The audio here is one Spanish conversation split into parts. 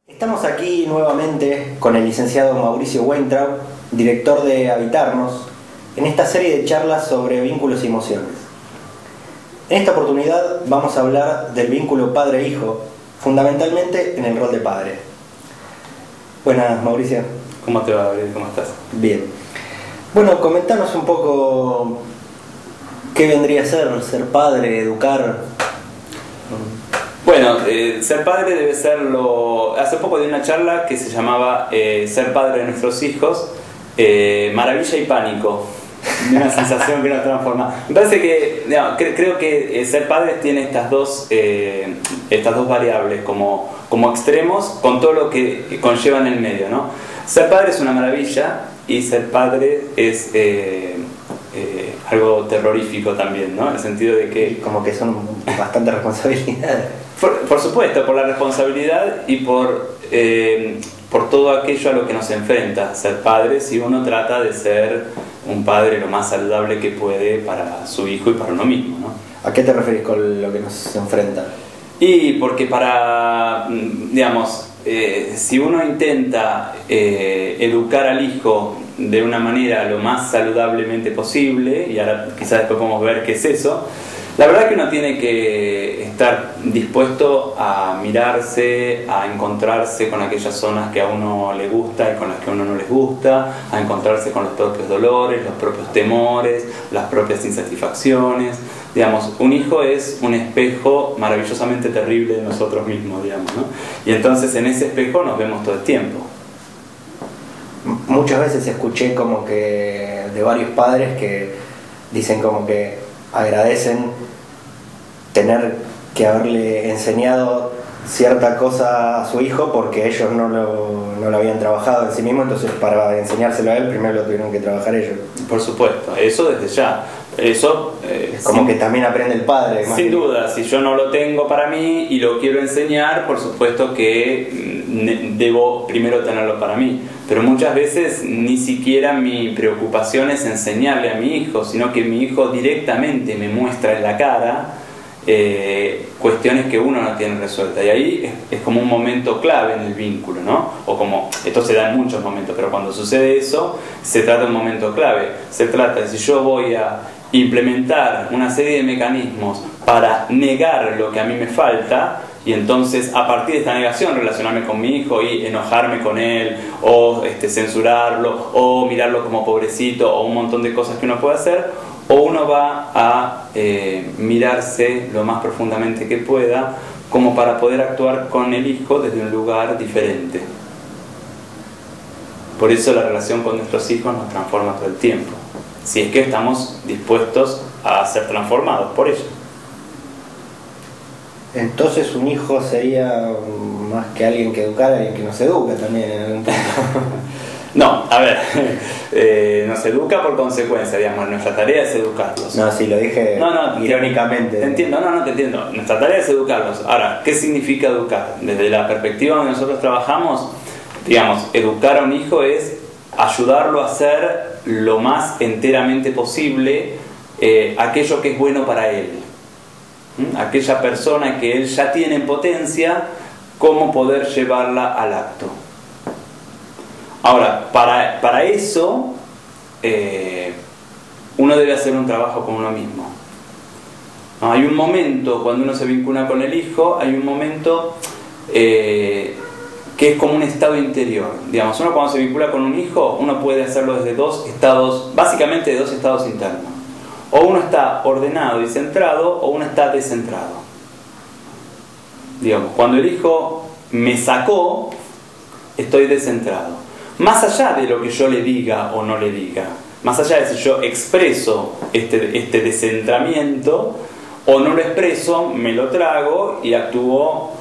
Estamos aquí nuevamente con el licenciado Mauricio Weintraub, director de Habitarnos, en esta serie de charlas sobre vínculos y emociones. En esta oportunidad vamos a hablar del vínculo padre-hijo, fundamentalmente en el rol de padre. Buenas, Mauricio. ¿Cómo te va, Gabriel? ¿Cómo estás? Bien. Bueno, comentanos un poco qué vendría a ser padre, educar. Bueno, ser padre debe ser lo... Hace poco di una charla que se llamaba Ser padre de nuestros hijos, maravilla y pánico. Una sensación que nos transforma. Me parece que, creo que ser padres tiene estas dos variables como extremos con todo lo que conlleva en el medio, ¿no? Ser padre es una maravilla y ser padre es algo terrorífico también, ¿no? En el sentido de que... Como que son bastantes responsabilidades. Por supuesto, por la responsabilidad y por todo aquello a lo que nos enfrenta ser padre, si uno trata de ser un padre lo más saludable que puede para su hijo y para uno mismo, ¿no? ¿A qué te referís con lo que nos enfrenta? Y porque si uno intenta educar al hijo de una manera lo más saludablemente posible, y ahora quizás después podemos ver qué es eso, la verdad que uno tiene que estar dispuesto a mirarse, a encontrarse con aquellas zonas que a uno le gusta y con las que a uno no les gusta, a encontrarse con los propios dolores, los propios temores, las propias insatisfacciones. Digamos, un hijo es un espejo maravillosamente terrible de nosotros mismos, digamos, ¿no? Y entonces en ese espejo nos vemos todo el tiempo. Muchas veces escuché como que de varios padres que dicen como que agradecen tener que haberle enseñado cierta cosa a su hijo porque ellos no lo habían trabajado en sí mismo, entonces para enseñárselo a él primero lo tuvieron que trabajar ellos. Por supuesto, eso desde ya. Eso es como que también aprende el padre. Sin duda, si yo no lo tengo para mí y lo quiero enseñar, por supuesto que debo primero tenerlo para mí. Pero muchas veces ni siquiera mi preocupación es enseñarle a mi hijo, sino que mi hijo directamente me muestra en la cara cuestiones que uno no tiene resueltas. Y ahí es como un momento clave en el vínculo, ¿no? O como, esto se da en muchos momentos, pero cuando sucede eso, se trata de un momento clave. Se trata de si yo voy a implementar una serie de mecanismos para negar lo que a mí me falta, y entonces a partir de esta negación relacionarme con mi hijo y enojarme con él, o censurarlo, o mirarlo como pobrecito, o un montón de cosas que uno puede hacer, o uno va a mirarse lo más profundamente que pueda como para poder actuar con el hijo desde un lugar diferente. Por eso la relación con nuestros hijos nos transforma todo el tiempo, si es que estamos dispuestos a ser transformados por ellos. Entonces un hijo sería más que alguien que educar, alguien que nos educa también en algún punto. No, a ver, nos educa por consecuencia, digamos, nuestra tarea es educarlos. No, sí, lo dije irónicamente. Te entiendo, no te entiendo. Nuestra tarea es educarlos. Ahora, ¿qué significa educar? Desde la perspectiva donde nosotros trabajamos, digamos, educar a un hijo es ayudarlo a hacer lo más enteramente posible aquello que es bueno para él. Aquella persona que él ya tiene en potencia, cómo poder llevarla al acto. Ahora, para eso uno debe hacer un trabajo con uno mismo. Hay un momento cuando uno se vincula con el hijo, hay un momento que es como un estado interior. Digamos, uno cuando se vincula con un hijo, uno puede hacerlo desde dos estados, básicamente de dos estados internos. O uno está ordenado y centrado, o uno está descentrado. Digamos, cuando el hijo me sacó, estoy descentrado. Más allá de lo que yo le diga o no le diga, más allá de si yo expreso este descentramiento o no lo expreso, me lo trago y actúo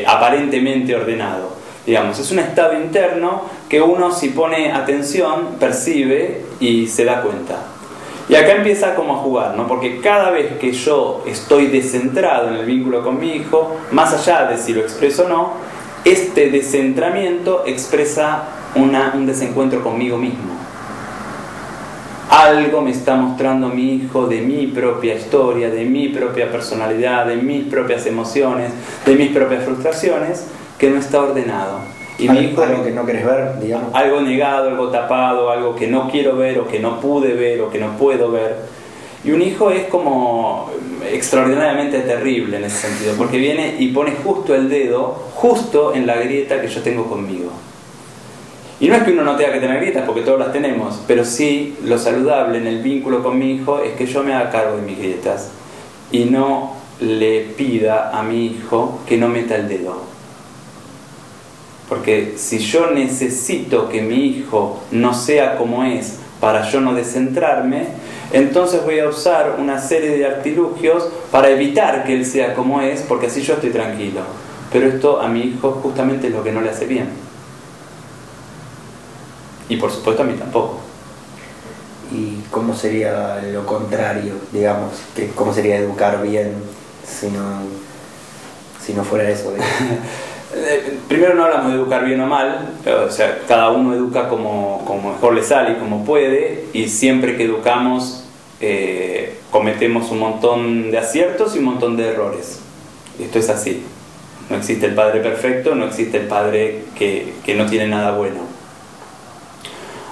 aparentemente ordenado. Digamos, es un estado interno que uno, si pone atención, percibe y se da cuenta. Y acá empieza como a jugar, ¿no? Porque cada vez que yo estoy descentrado en el vínculo con mi hijo, más allá de si lo expreso o no, este descentramiento expresa un desencuentro conmigo mismo. Algo me está mostrando mi hijo de mi propia historia, de mi propia personalidad, de mis propias emociones, de mis propias frustraciones, que no está ordenado. Y algo que no querés ver, digamos. Algo negado, algo tapado, algo que no quiero ver o que no pude ver o que no puedo ver. Y un hijo es como extraordinariamente terrible en ese sentido, porque viene y pone justo el dedo, justo en la grieta que yo tengo conmigo. Y no es que uno no tenga que tener grietas, porque todos las tenemos, pero sí lo saludable en el vínculo con mi hijo es que yo me haga cargo de mis grietas y no le pida a mi hijo que no meta el dedo. Porque si yo necesito que mi hijo no sea como es para yo no descentrarme, entonces voy a usar una serie de artilugios para evitar que él sea como es, porque así yo estoy tranquilo. Pero esto a mi hijo justamente es lo que no le hace bien. Y por supuesto a mí tampoco. ¿Y cómo sería lo contrario, digamos? ¿Cómo sería educar bien si no fuera eso? Primero no hablamos de educar bien o mal, o sea, cada uno educa como mejor le sale y como puede, y siempre que educamos cometemos un montón de aciertos y un montón de errores. Esto es así. No existe el padre perfecto, no existe el padre que no tiene nada bueno.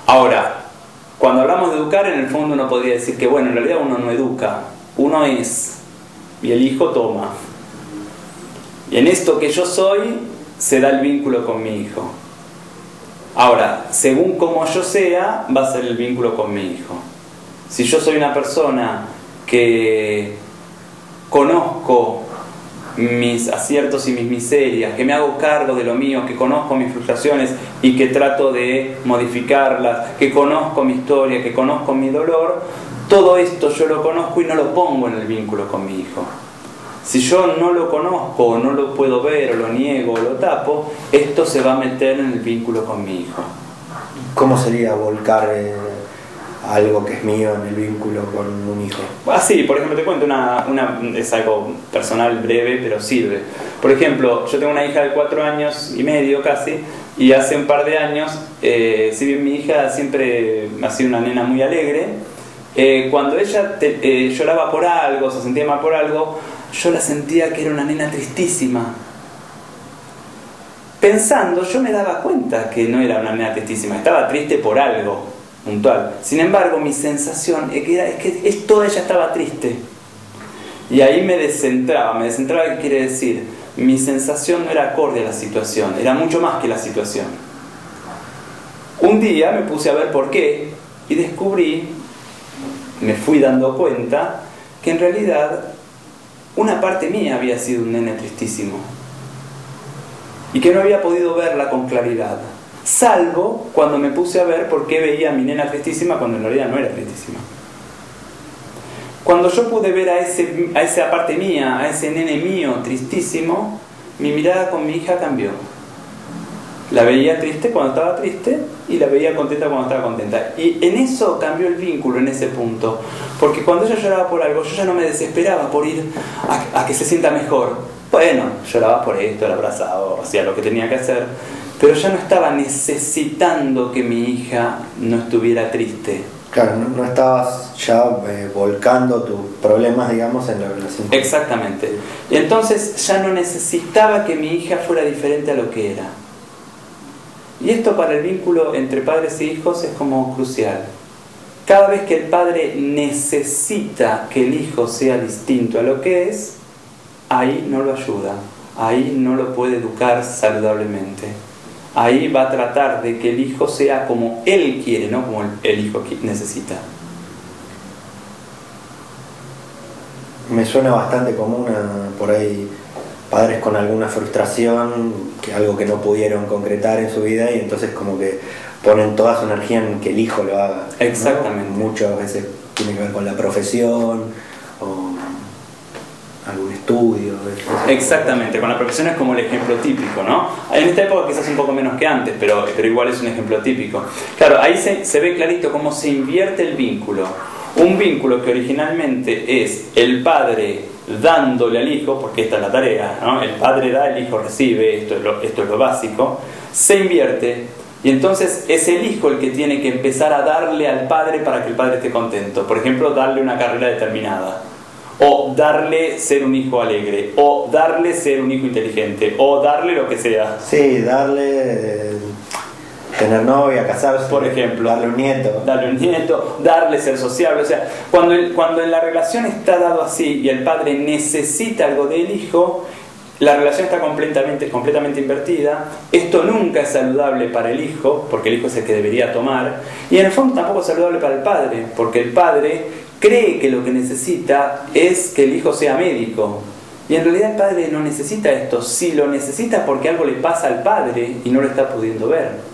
Ahora, cuando hablamos de educar, en el fondo uno podría decir que, bueno, en realidad uno no educa, uno es, y el hijo toma. Y en esto que yo soy, se da el vínculo con mi hijo. Ahora, según como yo sea, va a ser el vínculo con mi hijo. Si yo soy una persona que conozco mis aciertos y mis miserias, que me hago cargo de lo mío, que conozco mis frustraciones y que trato de modificarlas, que conozco mi historia, que conozco mi dolor, todo esto yo lo conozco y no lo pongo en el vínculo con mi hijo. Si yo no lo conozco, o no lo puedo ver, o lo niego, o lo tapo, esto se va a meter en el vínculo con mi hijo. ¿Cómo sería volcar algo que es mío en el vínculo con un hijo? Así, por ejemplo, te cuento es algo personal, breve, pero sirve. Por ejemplo, yo tengo una hija de 4 años y medio casi, y hace un par de años, si bien mi hija siempre ha sido una nena muy alegre, cuando ella lloraba por algo, se sentía mal por algo, yo la sentía que era una nena tristísima. Pensando, yo me daba cuenta que no era una nena tristísima, estaba triste por algo puntual. Sin embargo, mi sensación es que toda ella estaba triste. Y ahí me descentraba. ¿Qué quiere decir? Mi sensación no era acorde a la situación, era mucho más que la situación. Un día me puse a ver por qué y descubrí, me fui dando cuenta, que en realidad una parte mía había sido un nene tristísimo y que no había podido verla con claridad, salvo cuando me puse a ver por qué veía a mi nena tristísima cuando en realidad no era tristísima. Cuando yo pude ver a esa parte mía, a ese nene mío tristísimo, mi mirada con mi hija cambió. La veía triste cuando estaba triste y la veía contenta cuando estaba contenta. Y en eso cambió el vínculo, en ese punto. Porque cuando ella lloraba por algo, yo ya no me desesperaba por ir a que se sienta mejor. Bueno, lloraba por esto, la abrazaba, hacía lo que tenía que hacer. Pero ya no estaba necesitando que mi hija no estuviera triste. Claro, no estabas ya volcando tus problemas, digamos, en la relación. Exactamente. Y entonces ya no necesitaba que mi hija fuera diferente a lo que era. Y esto para el vínculo entre padres e hijos es como crucial. Cada vez que el padre necesita que el hijo sea distinto a lo que es, ahí no lo ayuda, ahí no lo puede educar saludablemente. Ahí va a tratar de que el hijo sea como él quiere, no como el hijo necesita. Me suena bastante común por ahí padres con alguna frustración, algo que no pudieron concretar en su vida, y entonces como que ponen toda su energía en que el hijo lo haga. Exactamente. ¿No? Muchas veces tiene que ver con la profesión o algún estudio. Exactamente, con la profesión es como el ejemplo típico, ¿no? En esta época quizás un poco menos que antes, pero igual es un ejemplo típico. Claro, ahí se ve clarito cómo se invierte el vínculo. Un vínculo que originalmente es el padre dándole al hijo, porque esta es la tarea, ¿no? El padre da, el hijo recibe, esto es lo básico, se invierte, y entonces es el hijo el que tiene que empezar a darle al padre para que el padre esté contento. Por ejemplo, darle una carrera determinada, o darle ser un hijo alegre, o darle ser un hijo inteligente, o darle lo que sea. Sí, darle tener novia, casarse, por ejemplo, darle un nieto, darle ser sociable. O sea, cuando en la relación está dado así y el padre necesita algo del hijo, la relación está completamente invertida. Esto nunca es saludable para el hijo, porque el hijo es el que debería tomar, y en el fondo tampoco es saludable para el padre, porque el padre cree que lo que necesita es que el hijo sea médico, y en realidad el padre no necesita esto. Si lo necesita porque algo le pasa al padre y no lo está pudiendo ver.